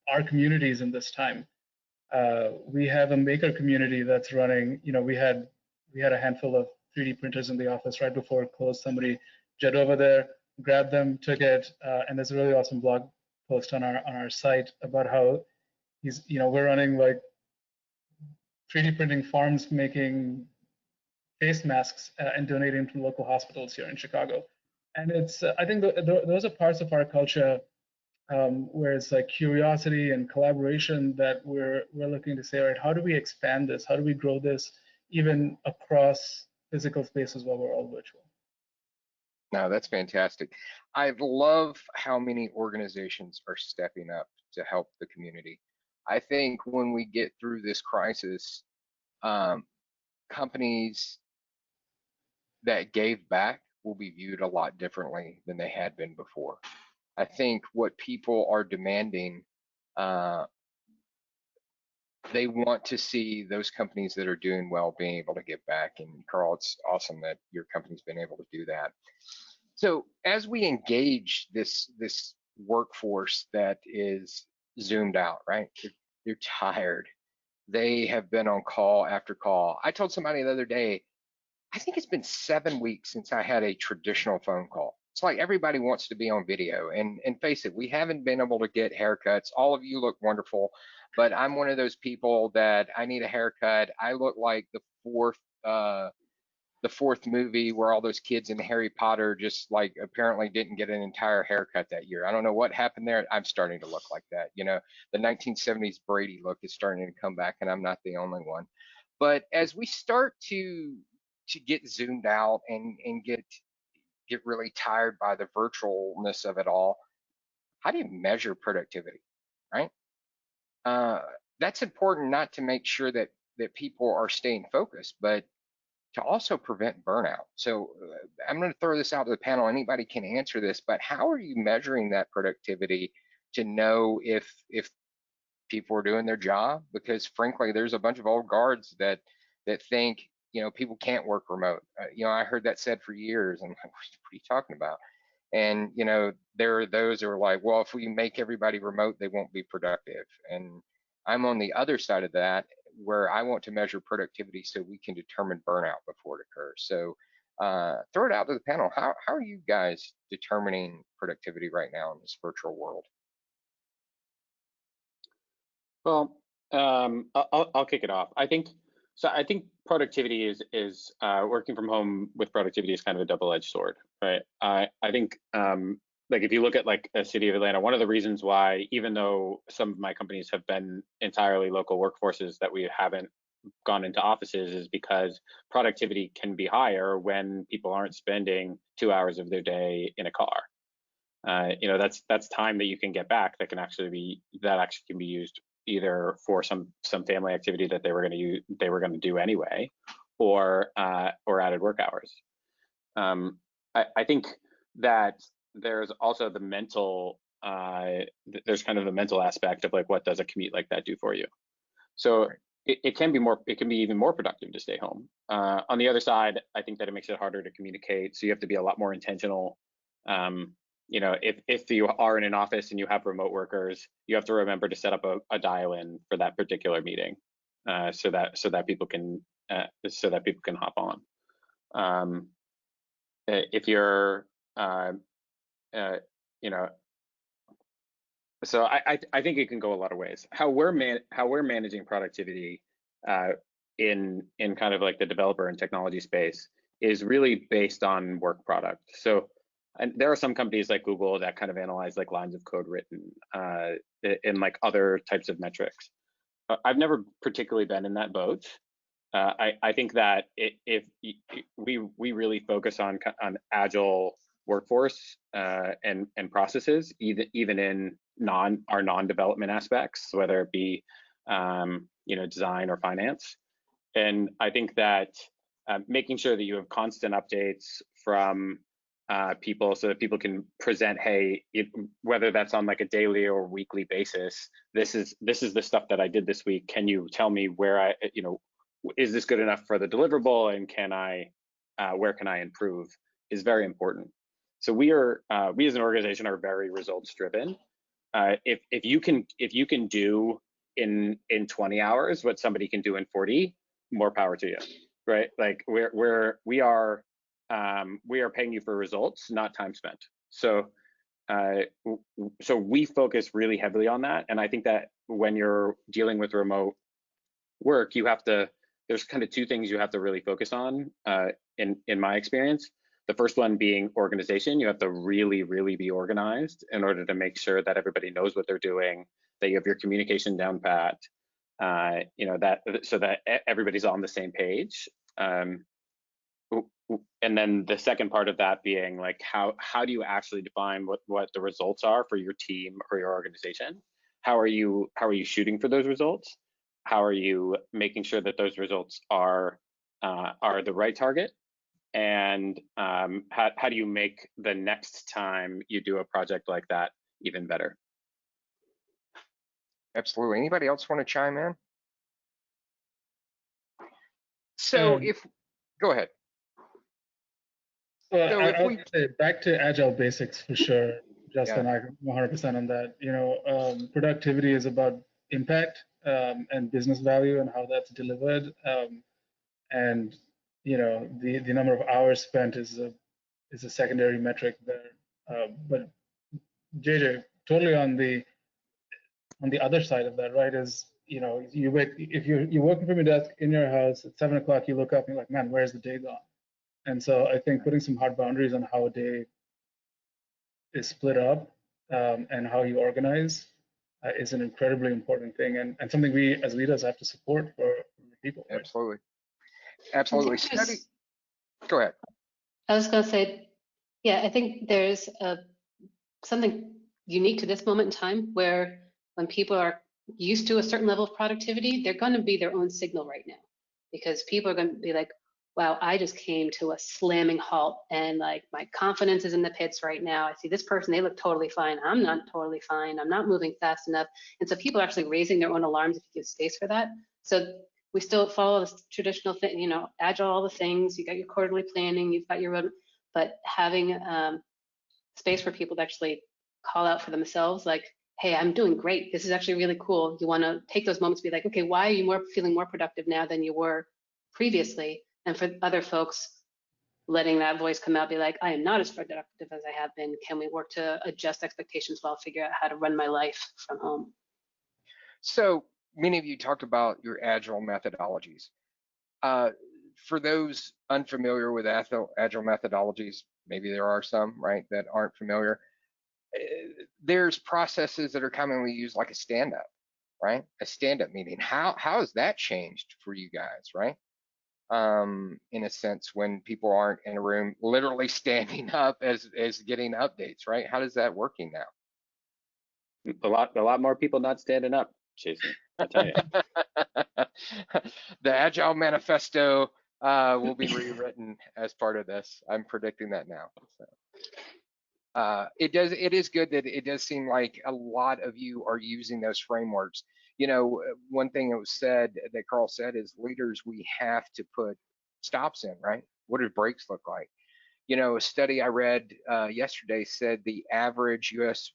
our communities in this time. We have a maker community that's running. We had a handful of 3D printers in the office right before it closed. Somebody jet over there, grabbed them, took it, and there's a really awesome blog post on our site about how we're running like 3D printing farms making face masks and donating to local hospitals here in Chicago. And it's I think those are parts of our culture where it's like curiosity and collaboration that we're looking to say, all right, how do we expand this? How do we grow this even across physical spaces while we're all virtual? No, that's fantastic. I love how many organizations are stepping up to help the community. I think when we get through this crisis, companies that gave back will be viewed a lot differently than they had been before. I think what people are demanding, they want to see those companies that are doing well being able to give back. And Carl, it's awesome that your company's been able to do that. So as we engage this workforce that is zoomed out, right? They're tired. They have been on call after call. I told somebody the other day, I think it's been 7 weeks since I had a traditional phone call. It's like everybody wants to be on video, and face it, we haven't been able to get haircuts. All of you look wonderful, but I'm one of those people that I need a haircut. I look like the fourth movie where all those kids in Harry Potter just like apparently didn't get an entire haircut that year. I don't know what happened there. I'm starting to look like that. You know, the 1970s Brady look is starting to come back, and I'm not the only one. But as we start to get zoomed out and get really tired by the virtualness of it all, how do you measure productivity, right? That's important, not to make sure that people are staying focused, but to also prevent burnout. So I'm going to throw this out to the panel. Anybody can answer this, but how are you measuring that productivity to know if people are doing their job? Because frankly, there's a bunch of old guards that think, you know, people can't work remote. You know, I heard that said for years. I'm like, what are you talking about? And, you know, there are those who are like, well, if we make everybody remote, they won't be productive. And I'm on the other side of that, where I want to measure productivity so we can determine burnout before it occurs. So throw it out to the panel. How are you guys determining productivity right now in this virtual world? Well, I'll kick it off. I think productivity is working from home with productivity is kind of a double-edged sword, right? I think like if you look at like a city of Atlanta, one of the reasons why, even though some of my companies have been entirely local workforces, that we haven't gone into offices is because productivity can be higher when people aren't spending 2 hours of their day in a car. You know, that's time that you can get back that actually can be used either for some family activity that they were going to do anyway, or added work hours. I think that there's also the mental there's kind of the mental aspect of like, what does a commute like that do for you? So it can be even more productive to stay home. On the other side, I think that it makes it harder to communicate, so you have to be a lot more intentional. You know, if you are in an office and you have remote workers, you have to remember to set up a dial-in for that particular meeting, so that people can hop on. If you're you know, so I think it can go a lot of ways. How we're managing productivity in kind of like the developer and technology space is really based on work product. So, and there are some companies like Google that kind of analyze like lines of code written in like other types of metrics. I've never particularly been in that boat. I think that if we really focus on agile workforce and processes, even in our non-development aspects, whether it be you know, design or finance. And I think that making sure that you have constant updates from people, so that people can present, hey, whether that's on like a daily or weekly basis, this is the stuff that I did this week. Can you tell me where you know, is this good enough for the deliverable, and where can I improve, is very important. So we as an organization are very results driven. If you can do in 20 hours what somebody can do in 40, more power to you, right? Like we are paying you for results, not time spent. So so we focus really heavily on that. And I think that when you're dealing with remote work, there's kind of two things you have to really focus on in my experience. The first one being organization. You have to really, really be organized in order to make sure that everybody knows what they're doing, that you have your communication down pat, so that everybody's on the same page. And then the second part of that being like, how do you actually define what the results are for your team or your organization? How are you shooting for those results? How are you making sure that those results are the right target? And how do you make the next time you do a project like that even better? Absolutely. Anybody else want to chime in? So go ahead. Well, So I would say back to Agile Basics for sure, Justin. Yeah. I'm 100% on that. Productivity is about impact and business value and how that's delivered. And the number of hours spent is a secondary metric there. But JJ, totally on the other side of that, right? Is if you're working from your desk in your house at 7 o'clock, you look up and you're like, man, where's the day gone? And so I think putting some hard boundaries on how a day is split up and how you organize is an incredibly important thing and something we as leaders have to support for people. Right? Absolutely. Absolutely. Go ahead. I was going to say, yeah, I think there's something unique to this moment in time where when people are used to a certain level of productivity, they're going to be their own signal right now, because people are going to be like, wow, I just came to a slamming halt and like my confidence is in the pits right now. I see this person, they look totally fine. I'm not totally fine. I'm not moving fast enough. And so people are actually raising their own alarms if you give space for that. So we still follow this traditional thing, Agile, all the things. You got your quarterly planning, you've got your road, but having space for people to actually call out for themselves, like, hey, I'm doing great. This is actually really cool. You want to take those moments to be like, okay, why are you feeling more productive now than you were previously? And for other folks, letting that voice come out, be like, I am not as productive as I have been. Can we work to adjust expectations while I figure out how to run my life from home? So many of you talked about your Agile methodologies. For those unfamiliar with Agile methodologies, maybe there are some, right, that aren't familiar. There's processes that are commonly used like a stand-up, right? A stand-up meeting. How has that changed for you guys, right? In a sense, when people aren't in a room literally standing up as getting updates, right? How does that working now? A lot more people not standing up, Jason, I'll tell you. The Agile Manifesto will be rewritten as part of this. I'm predicting that now. So. It is good that it does seem like a lot of you are using those frameworks. One thing that was said, that Carl said, is leaders, we have to put stops in, right? What do breaks look like? A study I read yesterday said the average US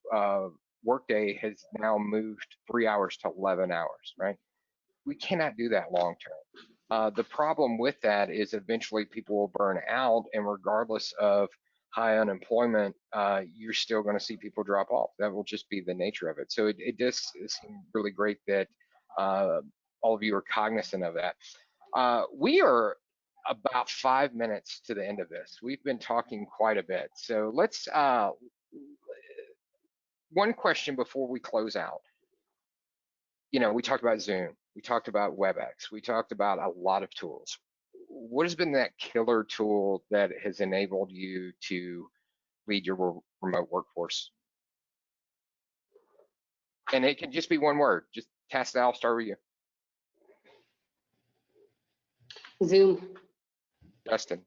workday has now moved 3 hours to 11 hours, right? We cannot do that long term. The problem with that is eventually people will burn out, and regardless of high unemployment, you're still going to see people drop off. That will just be the nature of it. So it does seem really great that all of you are cognizant of that. We are about 5 minutes to the end of this. We've been talking quite a bit. So let's, one question before we close out. We talked about Zoom. We talked about WebEx. We talked about a lot of tools. What has been that killer tool that has enabled you to lead your remote workforce? And it can just be one word. Just Tacit, I'll start with you. Zoom. Justin.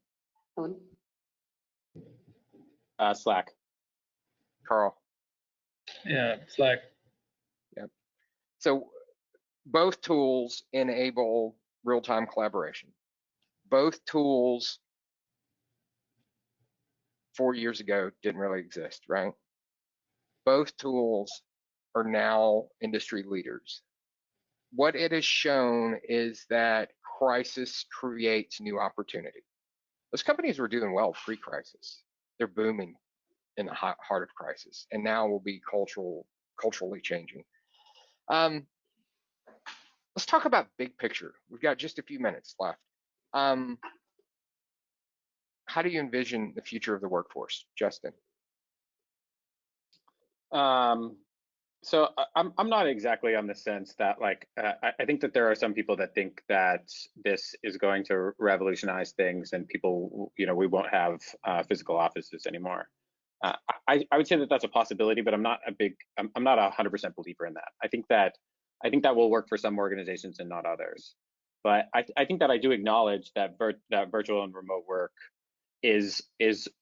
Slack. Carl. Yeah, Slack. Yep. So both tools enable real-time collaboration. Both tools 4 years ago didn't really exist, right? Both tools are now industry leaders. What it has shown is that crisis creates new opportunity. Those companies were doing well pre-crisis. They're booming in the heart of crisis, and now will be culturally changing. Let's talk about big picture. We've got just a few minutes left. How do you envision the future of the workforce, Justin? So I'm not exactly on the sense that like I think that there are some people that think that this is going to revolutionize things and people, we won't have physical offices anymore. I would say that that's a possibility, but I'm not a 100% believer in that. I think that will work for some organizations and not others. But I think that I do acknowledge that virtual and remote work is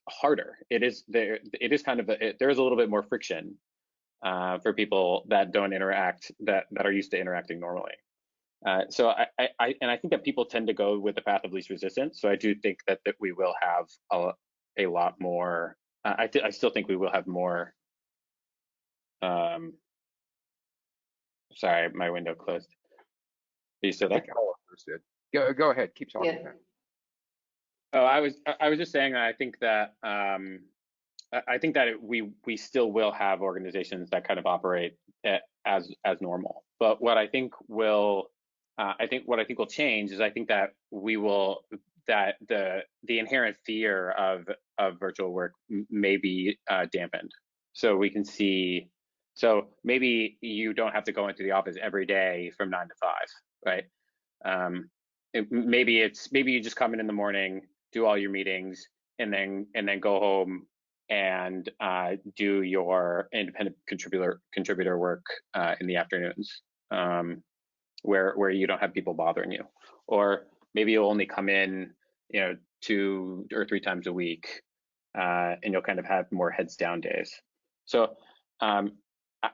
harder. It is there is a little bit more friction for people that don't interact, that are used to interacting normally. So I think that people tend to go with the path of least resistance. So I do think that we will have a lot more. I still think we will have more. Sorry, my window closed. Are you still there? Go ahead. Keep talking. Yeah. Oh, I was just saying that I think that we still will have organizations that kind of operate as normal. But what I think will change is I think that the inherent fear of virtual work may be dampened. So we can see. So maybe you don't have to go into the office every day from 9 to 5, right? Maybe you just come in the morning, do all your meetings, and then go home and do your independent contributor work in the afternoons, where you don't have people bothering you. Or maybe you'll only come in 2 or 3 times a week, and you'll kind of have more heads down days. So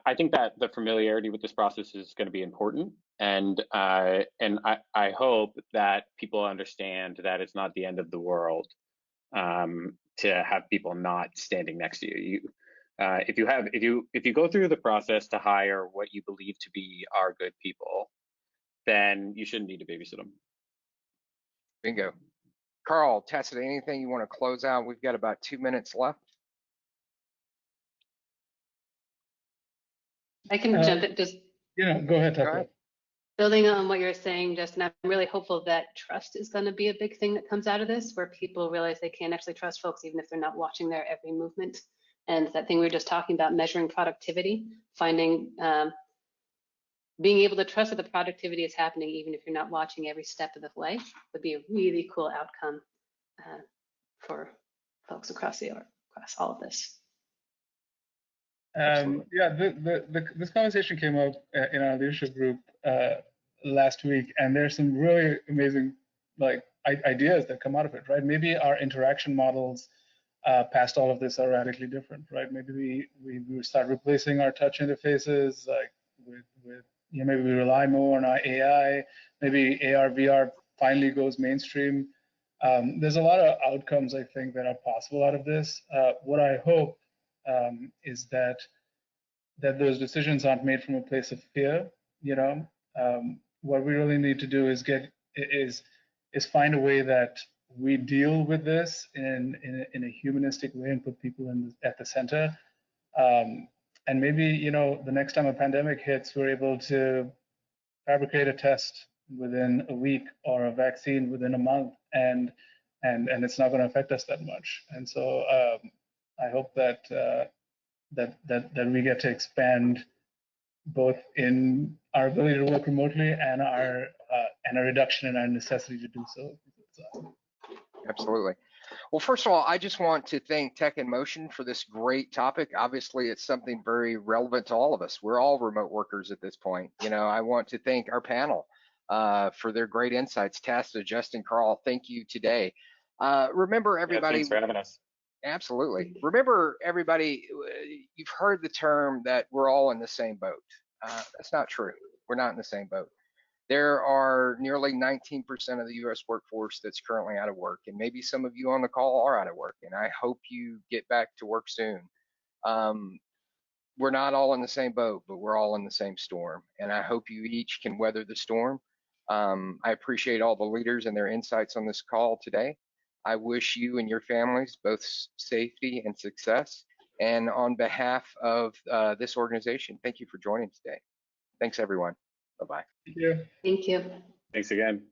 I think that the familiarity with this process is going to be important, and I hope that people understand that it's not the end of the world to have people not standing next to you. If you go through the process to hire what you believe to be our good people, then you shouldn't need to babysit them. Bingo. Carl, Tacit, anything you want to close out? We've got about 2 minutes left. I can jump in, just Go ahead, Tucker. building on what you're saying, Justin. I'm really hopeful that trust is going to be a big thing that comes out of this, where people realize they can't actually trust folks even if they're not watching their every movement. And that thing we were just talking about, measuring productivity, finding, being able to trust that the productivity is happening even if you're not watching every step of the way, would be a really cool outcome for folks across all of this. This conversation came up in our leadership group last week, and there's some really amazing ideas that come out of it, right? Maybe our interaction models past all of this are radically different, right? Maybe we start replacing our touch interfaces, maybe we rely more on our AI. Maybe AR, VR finally goes mainstream. There's a lot of outcomes, I think, that are possible out of this. What I hope is that those decisions aren't made from a place of fear. What we really need to do is find a way that we deal with this in a humanistic way and put people at the center. And maybe the next time a pandemic hits, we're able to fabricate a test within a week or a vaccine within a month, and it's not going to affect us that much. And so I hope that we get to expand both in our ability to work remotely and a reduction in our necessity to do so. Absolutely. Well, first of all, I just want to thank Tech in Motion for this great topic. Obviously, it's something very relevant to all of us. We're all remote workers at this point. I want to thank our panel for their great insights. Tacit, Justin, Carl, thank you today. Remember, everybody. Thanks for having us. Absolutely. Remember, everybody, you've heard the term that we're all in the same boat. That's not true. We're not in the same boat. There are nearly 19% of the U.S. workforce that's currently out of work, and maybe some of you on the call are out of work, and I hope you get back to work soon. We're not all in the same boat, but we're all in the same storm, and I hope you each can weather the storm. I appreciate all the leaders and their insights on this call today. I wish you and your families both safety and success, And on behalf of this organization, thank you for joining today. Thanks, everyone. Bye-bye. Thank you. Thank you. Thanks again.